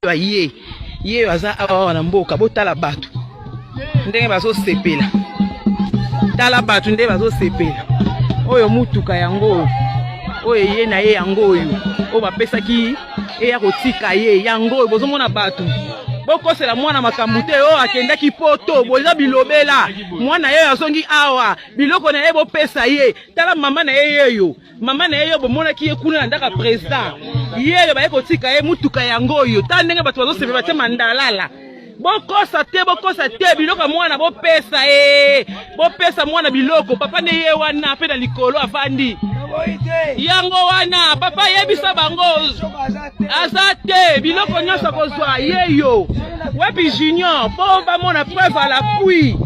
bato aye ye baza awa na mboka botala bato ndenge bazosepela tala bato ndenge bazosepela oyo mutuka yango oyo ye na ye yango oyo oyo bapesaki eya kotika ye yango oyo bozomona bato bokosela mwana makambo te oyo akendaki poto boza bilobela mwana ye azongi awa biloko na ye bopesa ye tala mama na ye yeyo mama na ye yo bomonaki ye kuna na ndaka président yeyo baye kotika ye mutuka yango oyo tala ndenge bato bazosepela te mandalala bokosa te biloko mwana bopesa bopesa mwana biloko papa ne ye wana pe na likolo afandi yango wana papa yebisa bango aza te biloko nyonso kozwa yeyo wepi junior po bamona preuve à l'appui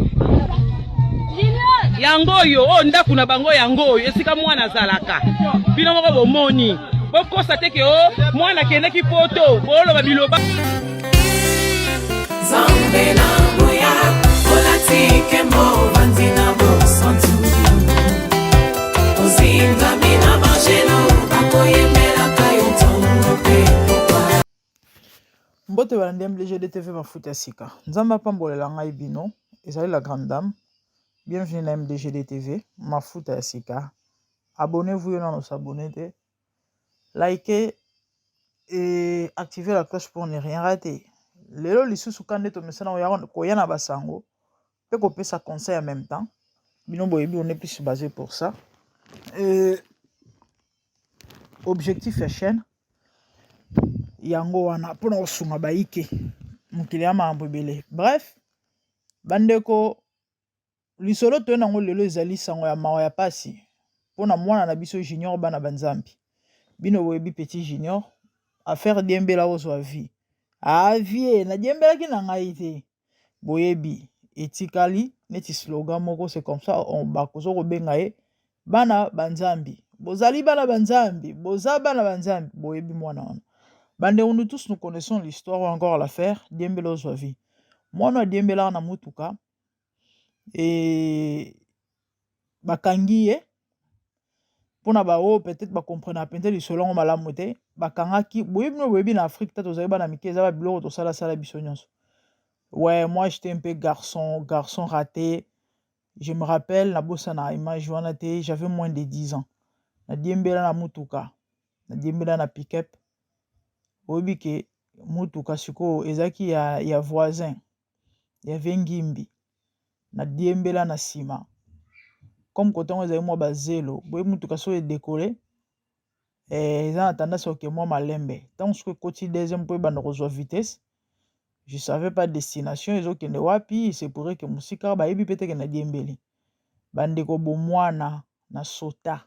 yango oyo o ndaku na bango yango oyo esika mwana azalaka bino moko bomoni bokosa te ke o mwana kendeki poto boloba biloba Zambe na moya, olatike mo bandina bo santu. Ozinga mina mangeno, bakoye mela kayoton pe. Mbote balandi MDGDTV mafuta sika. Nzamba pambolela ngai bino, ezali la grande dame. Bienvenue na MDGDTV mafuta sika. Abonnez-vous na nos abonnés. Likez et activez la cloche pour ne rien rater. Lelo lisusu kande to mesana koya na basango pe ko pesa conseil en même temps bino boyebi on est plus basé pour ça objectif ya chaîne yango wana pona osunga baike mukili ya mambo ebele bref bandeko lisolo to nango lelo ezali sango ya mawa ya pasi pona mwana na biso junior bana banzambi bino boyebi petit junior affaire diembela ozwa vie vie na diembelaki na ngai te boyebi etikali neti slogan moko c'est comme ça on bakozo kobenga ye bana banzambi bozali bana banzambi boza bana banzambi boyebi mwana wana bande nous tous nous connaissons l'histoire ou encore l'affaire diembela ozwa vie mwana diembela na mutuka et bakangi ye pona bao peut-être ba comprendre pente lisolo ngo malamu te bakangaki boyebi na Afrique tata ozali bana mike eza ba biloko to sala biso nyonso. Ouais, moi j'étais un peu garçon raté. Je me rappelle na bossa na image wana te j'avais moins de 10 ans. Na diembela na mutuka. Na diembela na pick-up. Boyebi ke mutuka siko ezaki ya voisin. Ya vengimbi. Na diembela na sima. Comme quand on est moi bazelo, boye mutuka so décoller ils ont tendance à que moi malembe tant que côté deuxième point bande reçoit vitesse je savais pas destination ils ont que ne wapi c'est pour que musika ba yebi peut-être que na diembeli bande ko bomwana na sota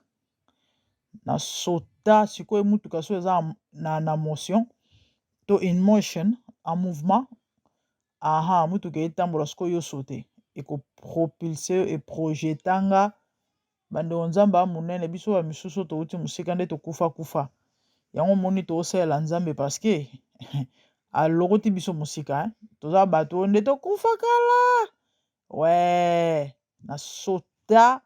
siko mutuka so eza na motion to in motion en mouvement mutuka etambola siko yo sauter et ko propulser et projetanga bande nzamba munene biso ba misusu to uti musika nde to kufa yango moni to osela nzambe parce que alokoti biso musika toza bato nde to kufa kala ouais na sota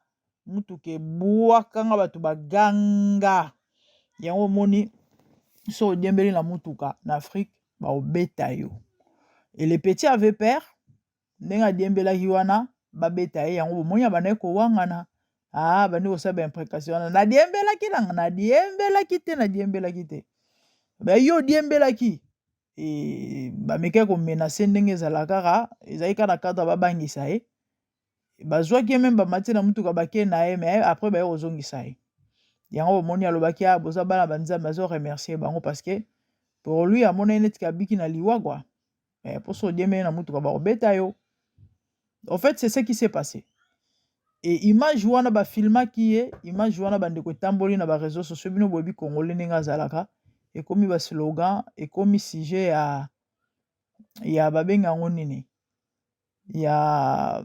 mutuke bua kanga bato baganga yango moni so diembeli na mutuka na Afrique ba obeta yo et les petits avaient peur ndenga diembela hiwana ba beta yango moni abana ko wangana bandi osaba imprécation na diembelaki nanga na diembelaki te ba yo diembelaki bameke komenase ndenge ezalaka kaka ezali kaka na cadre babangisa ye bazwaki ye meme bamati na mutuka bake na ye mais après baye kozongisa ye yango bomoni alobaki boza bana banzambe azoremercier bango parce que pour lui amona neti kabiki na liwa kwa poso odiembeli na mutuka bakobeta yo en fait c'est ce qui s'est passé. Et image wana ba filmaki ye image wana bandeko tamboli na ba réseaux sociaux bino boyebi congolais ndenge azalaka ekomi ba slogan ekomi sujet ya babenga ngo nini ya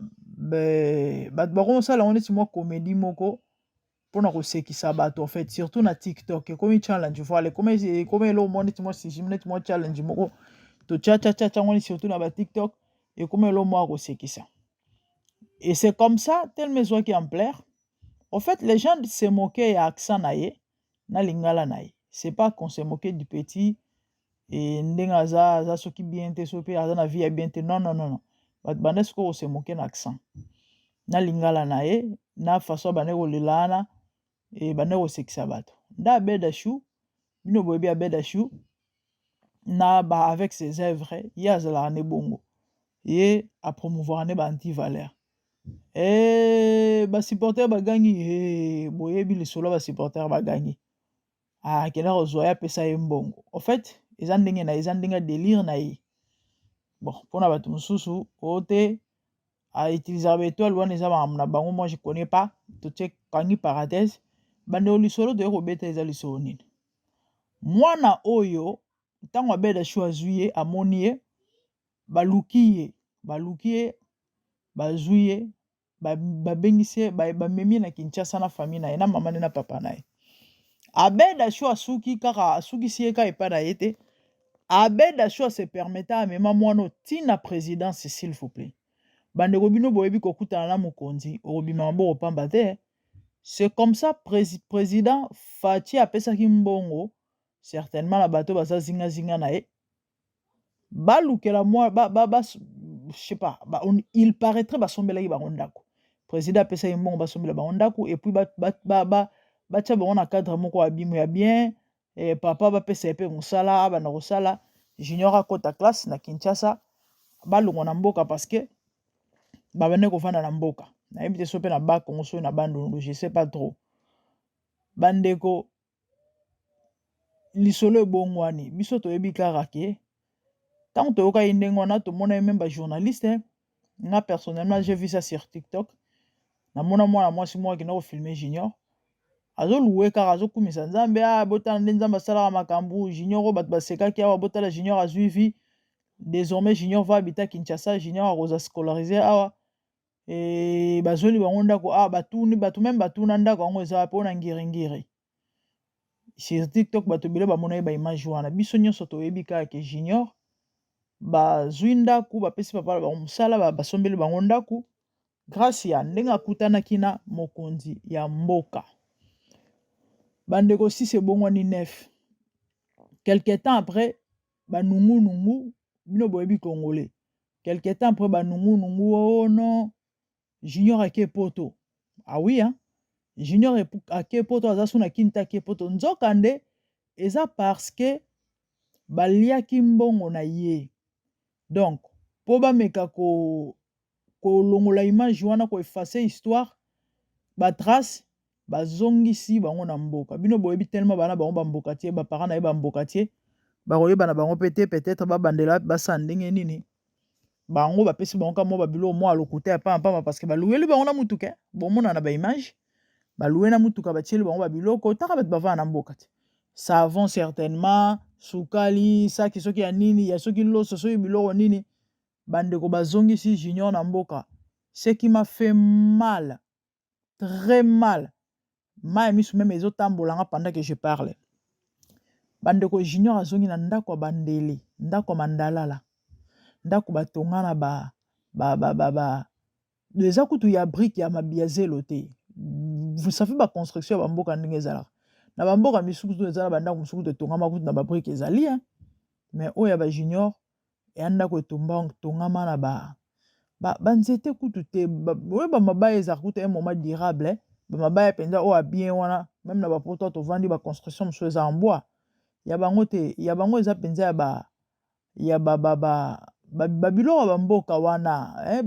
bato bakosala ngo neti mwa comédie moko mpona kosekisa bato en fait surtout na TikTok ekomi challenge voilà ekomi elo mwa neti mwa sujet neti mwa challenge moko to cha ngoni surtout na ba TikTok ekomi elo mwa kosekisa. Et c'est comme ça, tel mesure qui en plaire. En fait, les gens se moquaient à accent naïe, na lingala naïe. C'est pas qu'on se moquait du petit et ndenge aza soki bien te so pe aza na vie ya bien te non non non non bato bande sikoyo kose moke na accent na lingala na ye na façon bande kolela wana e bande kosekisa bato nde abeda shu bino boyebi abeda shu na ba avec ses œuvres ye azalaka ne bongo ye apromouvoir ne ba anti-valeur basupporter bagangi boyebi lisolo basupporter bagangi akenda kozwa ye apesa ye mbongo en fait eza ndenge na ye eza ndenge ya délire na ye bon mpona bato mosusu oyo te autilisaka baétoile wana eza makambo na bango moi je connais pas totie kangi parenthèse bandeko lisolo toye kobeta eza lisolo nini mwana oyo ntango abeda shu azwi ye amoni ye baluki ye bazwi ye babengisi ye bamemi ye na Kinshasa na famille na ye na mama ne na papa na ye abeda shu asukisi ye kaka epai na ye te abeda shu ase permeta amema mwana otina présidence s'il vous plaît bandeko bino boyebi kokutana na mokonzi okobima maboko pamba te c'est comme ça président Faci apesaki mbongo certainement na bato baza zingazinga na ye balukela mwa je sais pas il paraîtrait basombelaki bango ndako président apesaki mbongo basombela bango ndako et puis batia bango na cadre moko ya bien papa bapesa ye mpe mosala abanda kosala junior akota classe na Kinshasa balongwa na mboka parce que babande kovanda na mboka nayebi te so mpe na bakongo soki na bandundu je sais pas trop bandeko lisolo ebongwani biso toyebi kaka ke ntango toyoka ye ndenge wana tomona ye meme bajournaliste nga personnellement j'ai vu ça sur TikTok namona mwana mwasi moko akenda kofilme junior azoluwe kaka azokumisa nzambe botala nde nzambe asalaka makambo junior oyo bato basekaki awa botala junior azwi vie désormais junior va habita Kinshasa junior akoza scolariser awa bazoli bango ndako bato meme batuna ndako yango eza wapi mpona ngiringiri sur TikTok bato ebele bamona ye baimage wana biso nyonso toyebi kaka ke junior bazwi ndako bapesi papa na bango mosala basombeli bango ndako grâce ya ndenge akutanaki na mokonzi ya mboka bandeko si ebongwani nef quelque temps après banungunungu bino boyebi congolais quelque temps après banungunungu oh non junior ake poto oui hein junior ake poto aza so na kinta ake poto nzokande eza parce que baliaki mbongo na ye donc po bameka kolongola image wana koefface histoire batrace bazongisi bango na mboka bino boyebi tellement bana bango bamboka tie baparent na ye bamboka tie bakoyeba na bango pete peut-être babandela basa ndenge nini bango bapesi bango ka mwa babilo mwa alokuta ya pamba parce que balueli bango na mutuka bomona na baimage baloué na mutuka batieli bango babiloko taka bato bavana na mboka te savon certainement sukali saki soki ya nini ya soki loso soki biloko nini bandeko bazongisi junior na mboka ce qui m'a fait mal très mal ma misu même ezotambolanga pendant que je parle bandeko junior azongi na ndako ya bandele ndako ya mandalala ndako batonga na eza kutu ya brique ya mabiazelo te vous savez baconstruction ya bamboka ndenge ezalaka na bamboka misuku to ezala bandako mosuku totongama kutu na babrique ezali mais oyo ya bajunior eya ndako etongama na banzete kutu te oyo bamabaya ezalaka kutu ya moment durable bamabaya mpenza oyo abien wana même na bapoto tovandi baconstruction mosusu eza en bois ya bango te ya bango eza mpenza ya babiloko ya bamboka wana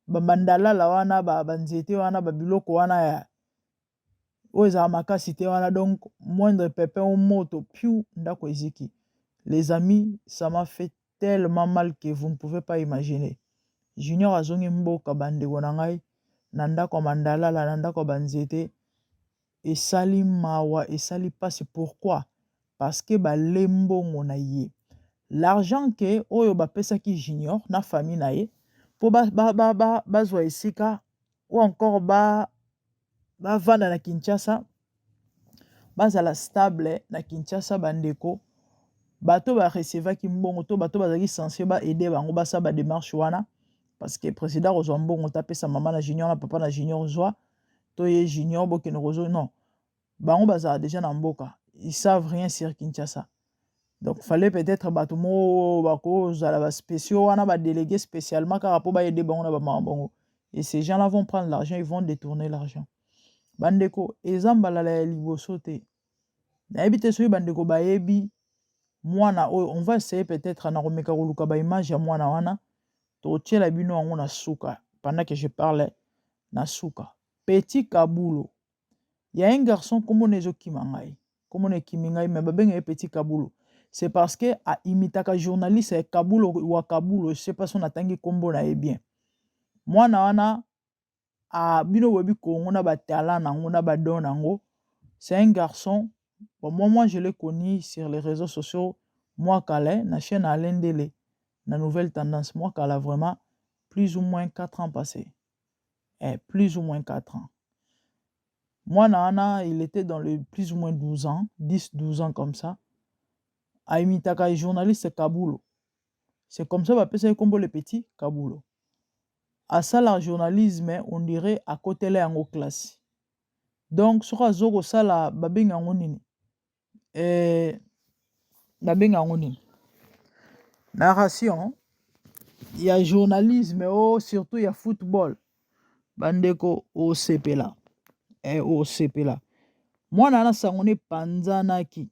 bamandalala wana banzete wana babiloko wana ya oyo ezala makasi te wana donc moindre pépin ou moto piu ndako eziki les amis ça m'a fait tellement mal que vous ne pouvez pas imaginer junior azongi mboka bandeko na ngai na ndako ya mandalala na ndako ya banzete esali mawa esali pasi pourquoi parce que balembongo na ye l'argent ke oyo bapesaki junior na famille na ye po bazwa esika ou encore bavanda na Kinshasa bazala stable na Kinshasa bandeko bato barecevaki mbongo to bato bazalaki censé baaider bango basala badémarche wana parce que président kozwa mbongo tapesa mama na junior na papa na junior zwa to ye junior bokende kozwa non bango bazala déjà na mboka ils savent rien sur Kinshasa Donc fallait peut-être batumo bako zala ba spéciaux wana ba délégué spécialement car pour ba aider bango na ba mambongo. Et ces gens-là vont prendre l'argent, ils vont détourner l'argent. Bandeko ezambala la liboso te. Na ebite soyi bandeko ba yebi mwana oyo on va essayer peut-être na komeka koluka ba image ya mwana wana. To tiela bino yango na suka pendant que je parle na suka. Petit Kabulo. Il y a un garçon comme on est kimangai. Comme on est kimingai mais babenga petit Kabulo. C'est parce que a imitaka journaliste Kabulo ou Kabulo, je sais pas si on atangi kombo na e bien. Mwana wana a bino webi ko ngona ba talent na ngona ba don nango. C'est un garçon. Bon, moi je l'ai connu sur les réseaux sociaux. Moi Calais, na chaîne Alendele, na nouvelle tendance. Moi Calais vraiment plus ou moins 4 ans passés. Plus ou moins 4 ans. Moi Nana, il était dans le plus ou moins 12 ans, 10-12 ans comme ça. A imitaka journaliste Kabulo. C'est comme ça que ça combo le petit Kabulo. À ça la journalisme, on dirait à côté là en classe. Donc sur azoko ça la babenga ngonini. Babenga ngonini. Narration, il y a journalisme, surtout il y a football. Bandeko au CP là. Au CP là. Moi nana sangone panzanaki.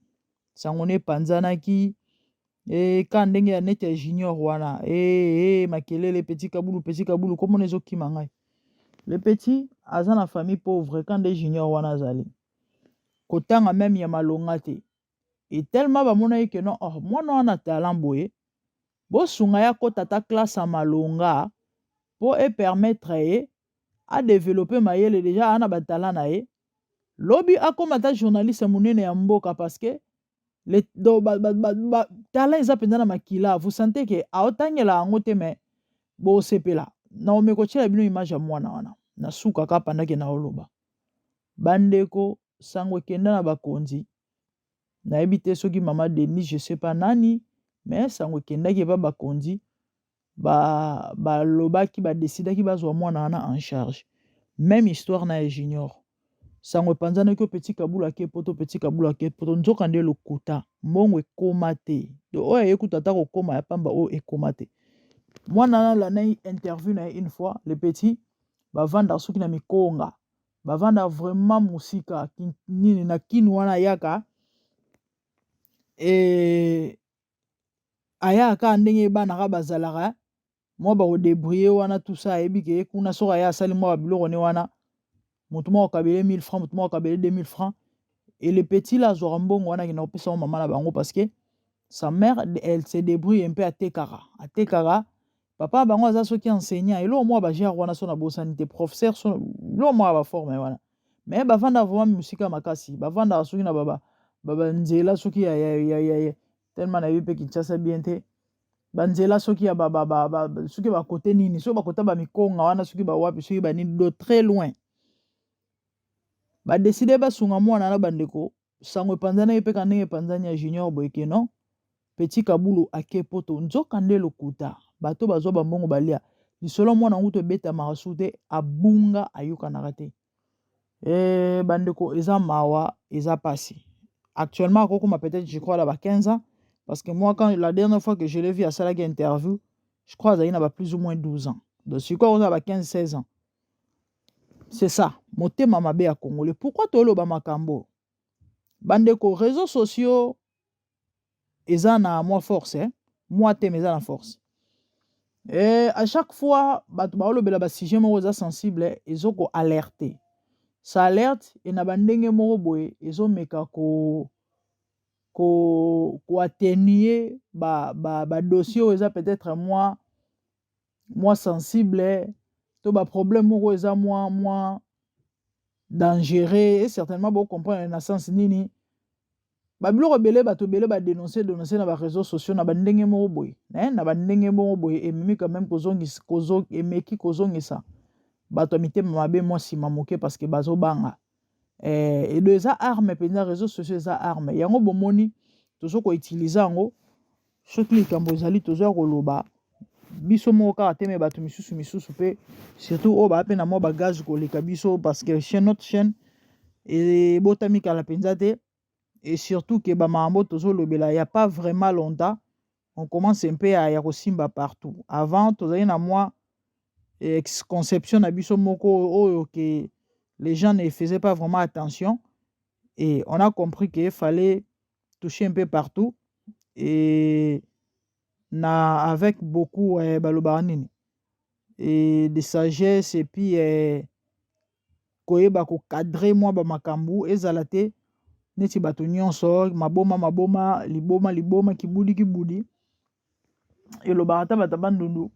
Sangone panzanaki. Quand ndenge ya nete junior wana. Makelele petit Kaboulou, comment on est kimangai. Le petit, aza na famille pauvre, quand des junior wana zali. Kotanga même ya malongate. Et tellement ba mona que non, moi non na talent boye. Bo sunga ya kota ta classe à malonga pour permettre à développer mayele déjà ana ba talent na ye. Lobi akomata journaliste munene ya mboka parce que les talent ils appellent na makila. Vous sentez que aotangela angote mais bo sepela. Na omeko tshela bino image ya mwana wana. Na suka ka pandake na oloba. Bandeko sangwe kenda na bakonzi. Na ebite soki mama Denis je sais pas nani mais sangwe kenda ki ba bakonzi ba lobaki ba décida ki bazwa mwana wana en charge. Même histoire na junior. Sangwe panzana ko petit Kabula ke poto petit Kabula ke poto nzoka nde lokuta mbongo ekomate. Do oya yekuta ta ko koma ya pamba o ekomate. Mwana la na interview na une fois le petit ba vanda soki na mikonga ba vanda vraiment musika nini na kinu wana yaka ayaka ndenge bana ka bazalaka moi ba débrouiller wana tout ça ebike kuna soka ya sali moi biloko ne wana mutuma okabele 1000 francs mutuma okabele 2000 francs et le petit là zorambongo wana ki na opesa maman na bango parce que sa mère elle se débrouille un peu à tekara papa bango aza soki enseignant et lo moi ba gère wana so na bosanité professeur so lo moi ba former wana mais ba vanda vraiment musika makasi ba vanda soki na baba nzela soki ya tellement na bipe Kinshasa bien te banzela soki ya soki ba côté nini so ba kota ba mikonga wana soki ba wapi soki ba nini de très loin ba décider ba sunga mwana na bandeko sangwe panzana yepe kanenge panzani ya junior boyeke non petit Kabulu akepoto nzoka nde lokuta bato bazwa bambongo balia lisolo mwana nguto beta marasute abunga ayuka nakate bandeko eza mawa eza pasi. Actuellement akokoma peut-être je crois là 15 ans parce que moi quand la dernière fois que je l'ai vu à ça interview je crois qu'il y a plus ou moins 12 ans. Donc je crois qu'on a 15-16 ans. C'est ça, motema mabe ya congolais. Pourquoi tolo ba makambo? Bandeko réseaux sociaux eza na moi force moi te eza na force. Et à chaque fois bato ba olobela ba sujet moko eza sensible ezoko alerter. Ça alerte et na bandenge moko boye ezomeka ko atténuer ba dossier eza peut-être moi sensible to ba problème moko eza moi dangereux et certainement bon comprendre na sens nini ba biloko belé bato belé ba dénoncer na ba réseaux sociaux na bandenge moko boye na bandenge moko boye ememi quand même emeki kozongisa bato mitema mabe moi sima moke parce que bazo banga et de za arme penza réseaux sociaux za arme yango bomoni tozo ko utiliser yango soki likambo ezali tozo koloba biso moko kaka te me bato misusu pe surtout o ba pe na mo ba gaz ko leka biso parce que chez notre chaîne et botami kala penza te et surtout que bamambo tozolobela, il n'y a pas vraiment longtemps, on commence un peu à Yakosimba partout. Avant, tozali na moi conception na biso moko que les gens ne faisaient pas vraiment attention et on a compris qu'il fallait toucher un peu partout et avec beaucoup balobanini et de sagesse et puis koyeba ko cadrer moi ba makambu ezala te neti bato nyonso maboma liboma kibudi elobaka ta bato bandundu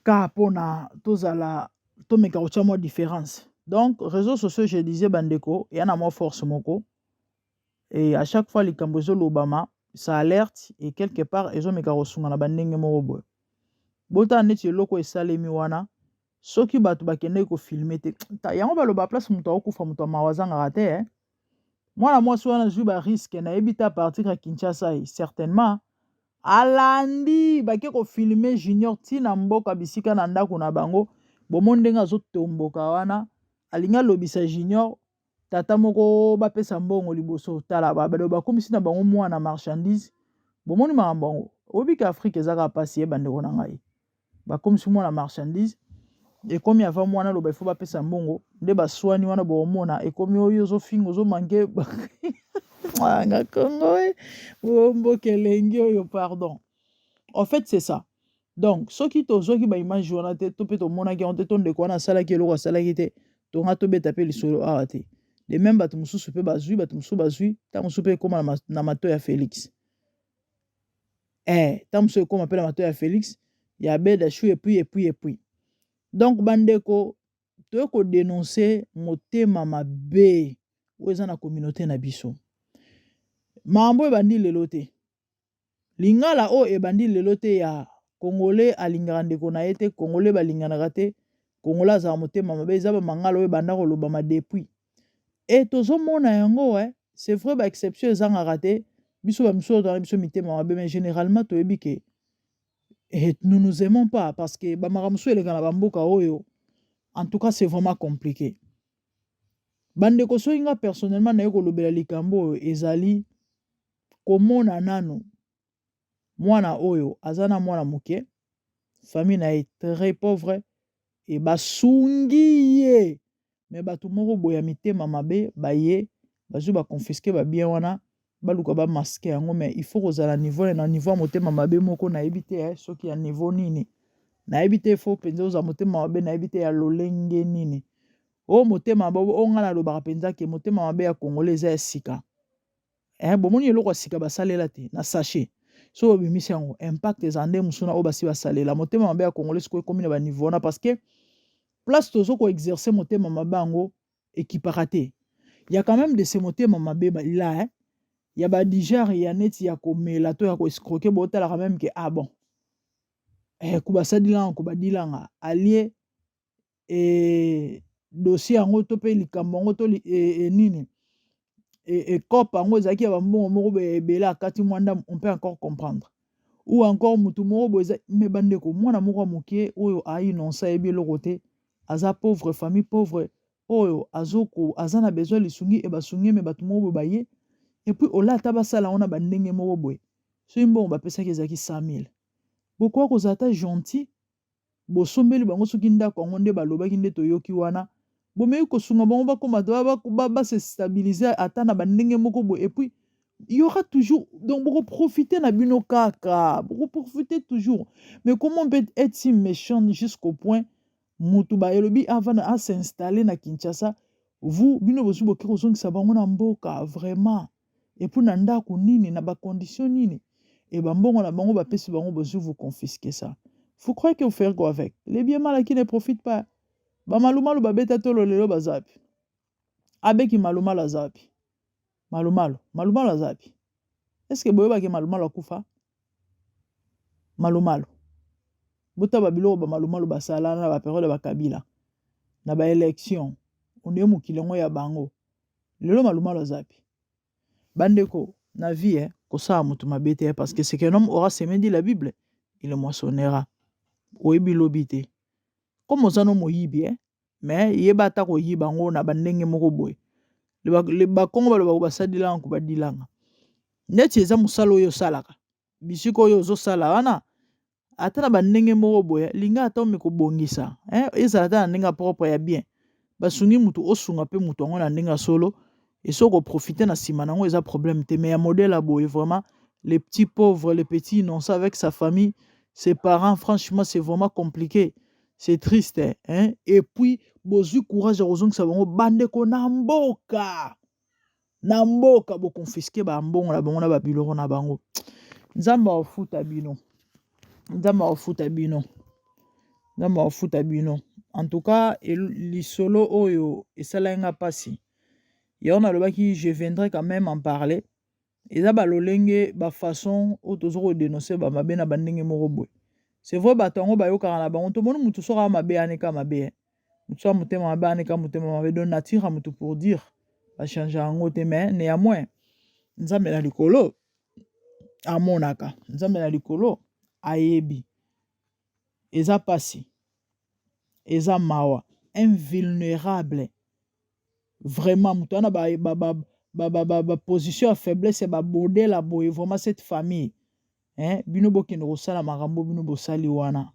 ka pona tozala tomeka kotia mwa différence. Donc réseaux sociaux, je disais bandeko ya na mwa force moko et à chaque fois likambo ezolobama ça alerte et quelque part ezomeka kosunga na bandenge moko boye bota neti eloko esalemi wana soki bato bakendeki kofilme te yango baloba place moto akokufa moto amawa azangaka te mwana mwasi wana zwi bariske nayebi te apartir ya Kinshasa certainement alandi bake kofilme junior ntina mboka bisika na ndako na bango bomo ndenge azotomboka wana alingi alobisa junior tata moko bapesa mbongo liboso tala bado bakomisi na bango mwana marchandise bomoni makambo yango obika Afrique ezaka pasi ye bandeko na ngai bakomisi mwana marchandise ekomi ava mwana loba ifo bapesa mbongo nde baswani wana bomona ekomi oyo ozofinga ozomanke nga Congo mbokelengi oyo pardon. En fait c'est ça. Donc soki tozwaki ba image wana te to pe tomonaki on te tondeko wana asalaki eloko asalaki te tonga tobeta pe lisolo awa te de même bato mosusu pe bazwi bato mosusu bazwi ta mosusu pe ekoma na mato ya Félix ta mosusu ekoma pe na mato ya Félix ya beda shu et puis donc bandeko toye kodénoncer motema mabe oyo eza na communauté na biso mambo ebandi lelo te lingala oyo ebandi lelo te ya Congolais alingaka ndeko na ye te Congolais balinganaka te Congolais azala motema mabe eza bamangala oyo ebanda kolobama depuis et tozomona yango c'est vrai baexception ezangaka te biso bamiso oyo tozala biso mitema mabe mais généralement toyebi ke nous nous aimons pas parce que bamakambo mosusu eleka na bamboka oyo en tout cas c'est vraiment compliqué bandeko soki nga personnellement naye kolobela likambo oyo ezali komona nano mwana oyo aza na mwana moke famille na ye très pauvre et basungi ye mais bato moko boye ya mitema mabe baye bazwi baconfiske babien wana baluka bamaske yango mais il faut kozala niveau na niveau ya motema mabe moko nayebi te soki ya niveau nini nayebi te fo mpenza ozala motema mabe nayebi te ya lolenge nini o motema mabe o nga nalobaka mpenza ke motema mabe ya Congolais eza ya sika bomoni eloko ya sika basalela te na sachet so babimisi yango impact eza nde mosuna oyo basi basalela motema mabe ya Congolais sikoyo ekomi na baniveau wana parce que place tozo koexerce motema mabe yango ekipaka te ya quand même de ce motema mabe là ya badigere ya neti ya komela to ya koescroquer botalaka même ke bon kubasadilanga kubadilanga allié dossier yango to pe likambo yango to nini kopa yango ezalaki ya bambongo moko ebele akati mwanda on peut encore comprendre ou encore mutu moko boye me bandeko mwana moko moke oyo ainonsa yebi eloko te aza pauvre famille pauvre oyo aza na besoin lisungi e basungi me bato moko boye baye et puis olata basala ona bandenge moko boye soki mbongo bapesaki ezalaki 100 000 bokoka kozala ta gentil bosombeli bango soki ndako yango nde balobaki nde toyoki wana bomei kosunga bango bakoma base stabiliser ata na bandenge moko boye et puis il y aura toujours donc beaucoup profiter na bino kaka beaucoup profiter toujours mais comment on peut être si méchant jusqu'au point mutu ba elobi avant à s'installer na Kinshasa vous bino bosu boki kozongisa bango na mboka vraiment et puis na ndako nini na ba condition nini et bambongo na bango bapesi bango bosu vous confisquer ça. Vous croyez que vous faire quoi avec les biens mal qui ne profitent pas ba malumalu babeta tolo lelo bazapi abeki malumalu azapi malumalu azapi est-ce que boyeba ke malumalu akufa malumalu bota babilo ba malumalu basala na ba période ba kabila na ba élection on est mukilengo ya bango lelo malumalu azapi bandeko na vie kosala mutu mabete parce que c'est qu'un homme aura semé dit la Bible il le moissonnera oyebi lobi te comme ozano moyibi mais yeba ta koyiba ngo na bandenge moko boye le bakongo baloba basadilanga ko badilanga neti eza musala oyo salaka bisiko oyo ozosala wana ata na bandenge moko boya linga ata omeko bongisa ezala ata na ndenge propre ya bien basungi mutu osunga pe mutu yango na ndenge solo et soko profiter na sima nango eza problème te mais ya modèle a boye vraiment les petits pauvres les petits innocents avec sa famille ses parents franchement c'est vraiment compliqué c'est triste hein et puis bozui courage ozongisa bango bandeko na mboka bo confisquer ba mbongo na bango na ba biloko na bango nzamba ofuta bino en tout cas lisolo oyo esalenga pasi yona lobaki je viendrai quand même en parler eza balolenge ba façon autozoko dénoncer ba mabe na bandenge moko boy c'est vrai batongo bayokaka na bango to mona mutu soka mabe aneka mabe mutu so mutema mabe aneka mutema mabe don nature mutu pour dire ba changer yango te mais néanmoins nzambe na likolo amonaka nzambe na likolo ayebi eza pasi eza mawa invulnérable vraiment mutu ana ba position ya faiblesse ba modèle a boye vraiment cette famille bino bokende kosala makambo bino bosali wana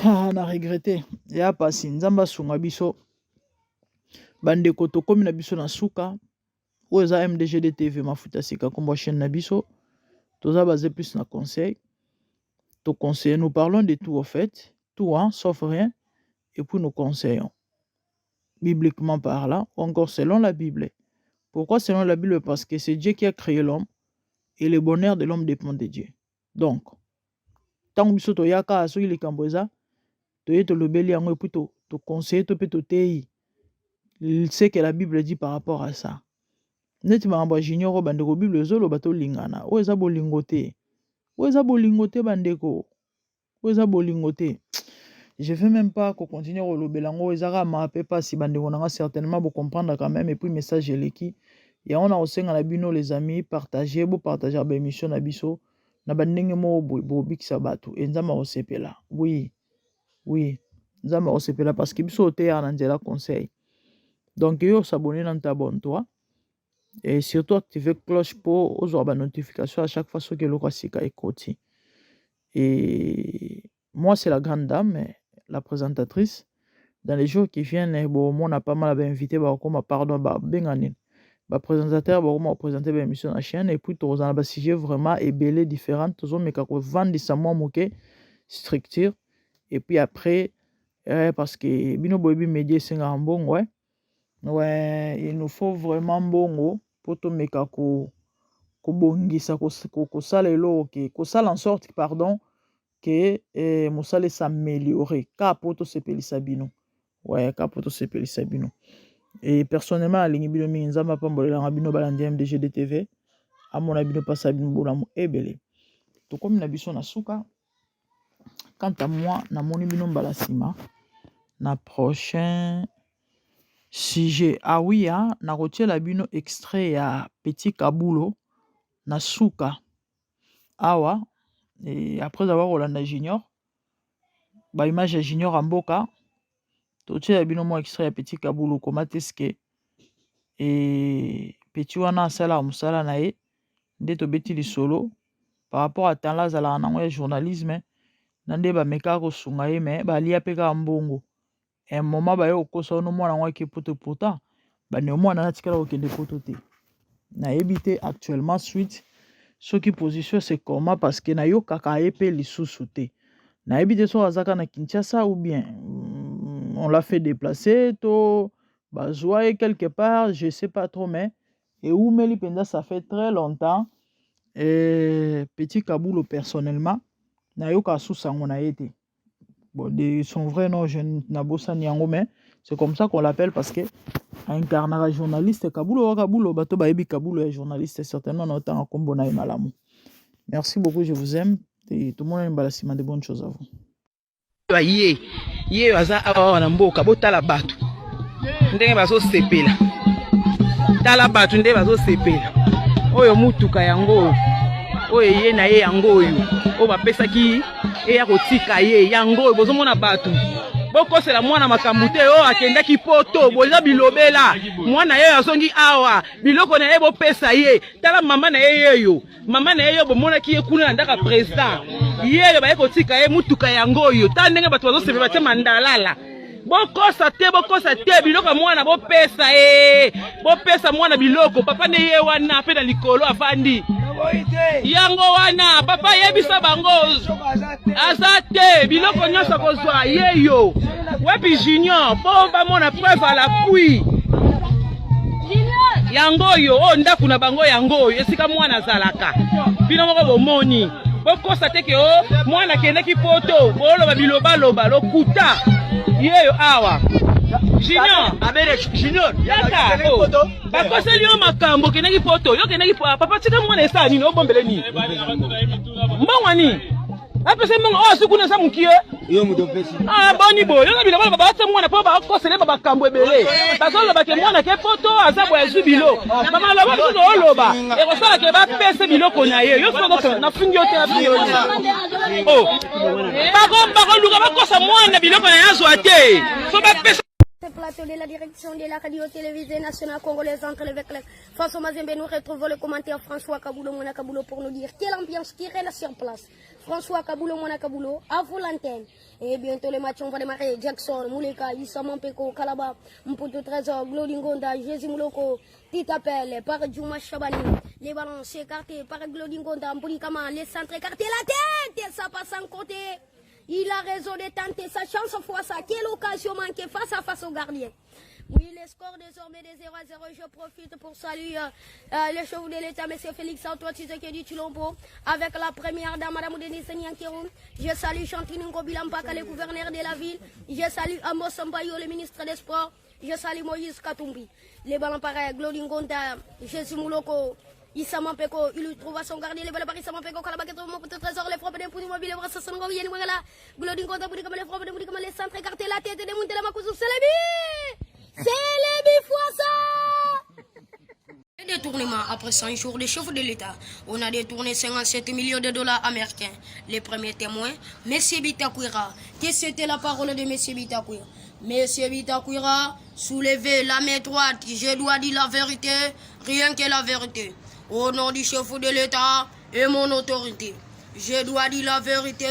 na regretter ya pasi nzamba sunga biso bandeko tokomi na biso na suka oyo eza MDGD TV mafuta sika kombo chaîne na biso toza basé plus na conseil to conseil nous parlons de tout au fait tout sauf rien et puis nous conseillons bibliquement parlant encore selon la Bible. Pourquoi selon la Bible? Parce que c'est Dieu qui a créé l'homme et le bonheur de l'homme dépend de Dieu. Donc tant que biso to yaka soki likambo eza toye to lobeli yango et puis to conseiller to pe to tei ce que la Bible dit par rapport à ça. Neti makambo junior bandeko Bible ezolo bato lingana o eza bolingote bandeko o eza bolingote. Je ne vais même pas continuer au lobelango ezara ma pepa si bandeko nanga certainement vous comprendre quand même et puis message eleki ya on a aussi na bino les amis partager ba émission na biso na bandenge mo bo bikisa bato enzama osepela oui nzama osepela parce que biso te ya nzela conseil donc yo s'abonner dans ta bonne toi et surtout activer cloche pour avoir ba notification à chaque fois que le sika ekoti. Et moi c'est la grande dame, la présentatrice. Dans les jours qui viennent, bon, on a pas mal invité, comme pardon, bengani, présentateur, bon, présenter l'émission à la chaîne et puis tous en sujet vraiment ébélé différentes, tous mais quand on vend des samois moqués, structure et puis après parce que bino bobi média c'est un bon ouais il nous faut vraiment bon pour tout mais quand ko bongisa ko sala elo ko sala en sorte pardon que musale s'améliorer kapoto sepelisa bino kapoto sepelisa bino et personnellement alingi bino mingi nzamba pambolela bino balandi MDGD TV amona bino pasa bino bolamu ebele to comme na biso na suka. Quant à moi na moni bino mbala sima na prochain sujet oui na kotiela bino extrait ya Petit Kabulo na suka awa. Et après avoir Rolanda Junior, ba image ya Junior Amboka, to tche bino mo extrait ya Petit Kabulo comment est-ce que et Petit wana sala musala na ye nde to beti li solo par rapport à temps là zala na ngwe journalisme nande ba meka ko sunga ye mais ba lia peka mbongo un moment ba yo ko so no mwana ngwa ki poto pourtant ba ne mwana na tikala ko kende poto te na ebité actuellement suite. Ce qui position c'est comment parce que na yo kaka epé lisusu te na ebité so azaka na Kinshasa ou bien on l'a fait déplacer to bazwa quelque part je sais pas trop mais et où meli penda ça fait très longtemps et Petit Kabulo personnellement na yo ka susango na été bon de son vrai nom je n'abosa niango mais c'est comme ça qu'on l'appelle parce que incarnera journaliste Kabulo bato ba ebi Kabulo est journaliste certainement autant en combo na malamu. Merci beaucoup, je vous aime et tout le monde embalasima de bonnes choses à vous. Ye waza na mboka botala batu ndenge bazo sepela tala batu ndenge bazo sepela oyo mutuka yango oyo ye na ye yango oyo o bapesaki e ya kotika ye yango bozo mona batu bokosela mwana makambo te oyo akendaki poto boza bilobela mwana ye azongi awa biloko na ye bopesa ye tala mama na ye yeyo mama na ye yo bomonaki ye kuna na ndaka président yeyo baye kotika ye mutuka yango oyo tala ndenge bato bazosepela te mandalala bokosa te biloko mwana bopesa bopesa mwana biloko papa ne ye wana pe na likolo afandi yango wana papa yebisa bango aza te biloko nyonso kozwa yeyo wepi junior po bamona preuve à l'appui yango oyo o ndaku na bango yango oyo esika mwana azalaka bino moko bomoni bokosa te ke o mwana kendeki poto boloba bilobaloba lokuta yeyo awa Junior yaka bakoseli yo makambo kendeki poto yo kendeki papa tika mwana esa nini obombele nini mbongwani apese mbongo o asukuna sa mukie yo mudopesi boni boyo yo bila baba batsa mwana po bakosele baba kambo ebele bazoloba ke mwana ke poto azabo ya zubilo mama loba biso oloba ekosala ke bapese biloko na ye yo soko na fungi yo te na fungi yo oh bako luka bakosa mwana biloko na yazo ate so bapese plateau de la direction de la radio-télévisée nationale congolaise entre l'évêque François Mazembe. Nous retrouvons le commentaire François Kaboulou Mona Kaboulou pour nous dire quelle ambiance qui règne sur place. François Kaboulou Mona Kaboulou, à vous l'antenne. Et bientôt les matchs, on va démarrer. Jackson, Mouleka, Issa Mampeko, Kalaba, Mputo Trésor, Glodingonda, Jésus Mouloko, Titapel, par Djouma Chabani. Les ballons écartés par Glodingonda, Mboulikama, les centres écartés, la tête, ça passe en côté. Il a raison de tenter sa chance fois ça. Quelle occasion manquée face à face au gardien. Oui, le score désormais de 0-0. Je profite pour saluer le chef de l'État, M. Félix Antoine Tshisekedi Tshilombo, avec la première dame, Mme Denise Nyankeroun. Je salue Chantine Ngobilampaka, le gouverneur de la ville. Je salue Amos Mbayo, le ministre des Sports. Je salue Moïse Katumbi. Les ballons pareils, Glodingonda, Jésus Mouloko. Issa Mampeko, il trouve son gardien, les balles par Issa Mampeko, Kalaba, trésor, les frappes d'impôts immobiliers, les bras se sont envoyés, Glodingo, les frappes d'impôts, les centres écartés, la tête, démonter la macousou, c'est les fois ça! Détournement après 100 jours de chef de l'État, on a détourné 57 millions de dollars américains. Les premiers témoins, M. Bitakwira, que c'était la parole de M. Bitakwira. M. Bitakwira, soulevez la main droite, je dois dire la vérité, rien que la vérité. Au nom du chef de l'État et mon autorité, je dois dire la vérité,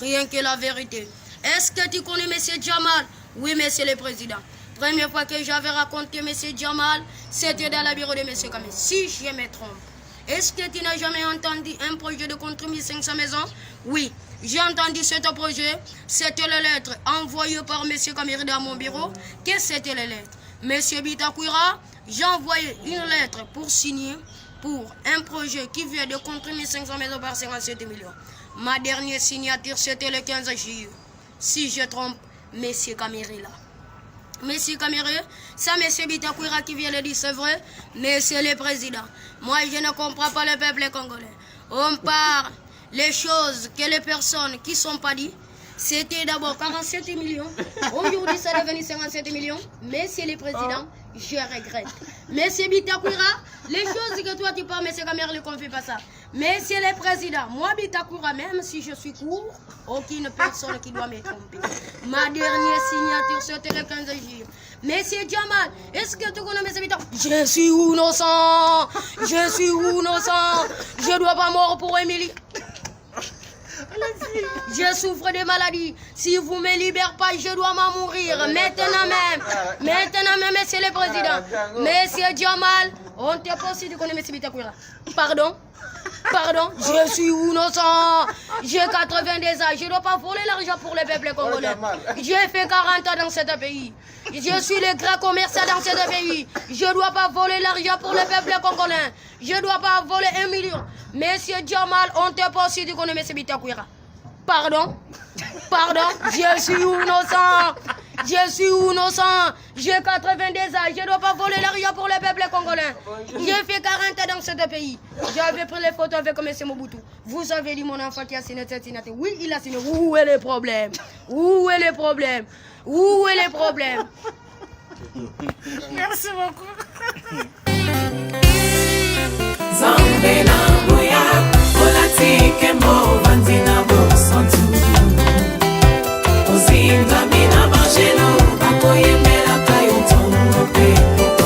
rien que la vérité. Est-ce que tu connais M. Djamal? Oui, monsieur le président. Première fois que j'avais raconté M. Djamal, c'était dans le bureau de M. Kamé. Si je me trompe. Est-ce que tu n'as jamais entendu un projet de construire 500 maisons? Oui, j'ai entendu ce projet. C'était les lettres envoyées par M. Kamé dans mon bureau. Qu'est-ce que c'était les lettres? M. Bitakwira, j'ai envoyé une lettre pour signer pour un projet qui vient de construire 500 maisons par 57 millions. Ma dernière signature, c'était le 15 juillet. Si je trompe, M. Kaméré là. Monsieur Kaméré, ça M. Bitakwira qui vient de dire, c'est vrai, Monsieur le Président. Moi, je ne comprends pas le peuple congolais. On parle les choses que les personnes qui ne sont pas dites. C'était d'abord 47 millions. Aujourd'hui, ça est devenu 57 millions. Monsieur le Président, je regrette. Monsieur Bitakwira, les choses que toi tu parles, Monsieur Kaméré, ne confie pas ça. Monsieur le Président, moi Bitakwira, même si je suis court, aucune personne qui doit me tromper. Ma dernière signature, c'était le 15 juillet. Monsieur Djamal, est-ce que tu connais Monsieur Bitakwira? Je suis innocent. Je suis innocent. Je ne dois pas mourir pour Émilie. Je souffre de maladies. Si vous ne me libérez pas, je dois m'en mourir. Maintenant même, Monsieur le Président. Monsieur Djamal, on te pose si tu connais Monsieur Bitakwira. Pardon, je suis innocent. J'ai 82 ans. Je ne dois pas voler l'argent pour le peuple congolais. J'ai fait 40 ans dans ce pays. Je suis le grand commerçant dans ce pays. Je ne dois pas voler l'argent pour le peuple congolais. Je ne dois pas voler 1 million. Monsieur Djamal, on te pose si tu connais Monsieur Bitakwira. Pardon, je suis innocent. Je suis innocent. J'ai 82 ans. Je ne dois pas voler l'argent pour le peuple congolais. J'ai fait 40 ans dans ce pays. J'avais pris les photos avec M. Mobutu. Vous avez dit mon enfant qui a signé cette signature. Oui, il a signé. Où est le problème? Merci beaucoup.